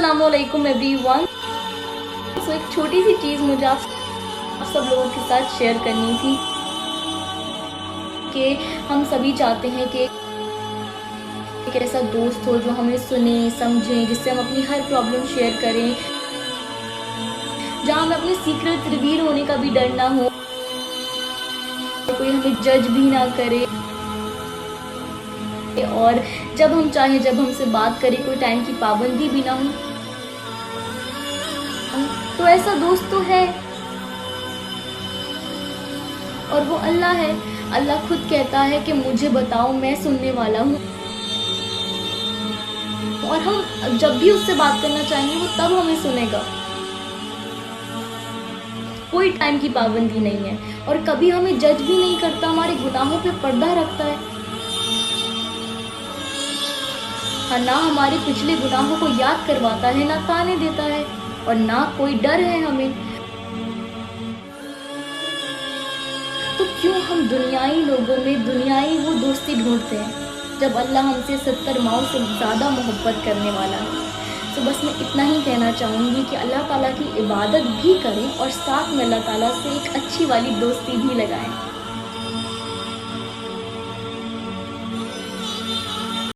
अस्सलामुअलैकुम एवरीवन। सो एक छोटी सी चीज़ मुझे आप सब लोगों के साथ शेयर करनी थी कि हम सभी चाहते हैं कि एक ऐसा दोस्त हो जो हमें सुने समझे, जिससे हम अपनी हर प्रॉब्लम शेयर करें, जहाँ हमें अपने सीक्रेट रिवील होने का भी डर ना हो, कोई हमें जज भी ना करे, और जब हम चाहें जब हमसे बात करें, कोई टाइम की पाबंदी भी ना हो। तो ऐसा दोस्त तो है, और वो अल्लाह है। अल्लाह खुद कहता है कि मुझे बताओ, मैं सुनने वाला हूँ। और हम जब भी उससे बात करना चाहेंगे वो तब हमें सुनेगा। कोई टाइम की पाबंदी नहीं है, और कभी हमें जज भी नहीं करता, हमारे गुनाहों पे पर्दा रखता है। हाँ, ना हमारे पिछले गुनाहों को याद करवाता है, ना ताने देता है, और ना कोई डर है हमें। तो क्यों हम दुनियाई लोगों में दुनियाई वो दोस्ती ढूंढते हैं, जब अल्लाह हमसे 70 माओं से ज़्यादा मोहब्बत करने वाला है। तो बस मैं इतना ही कहना चाहूँगी कि अल्लाह ताला की इबादत भी करें और साथ में अल्लाह ताला से एक अच्छी वाली दोस्ती भी लगाएं।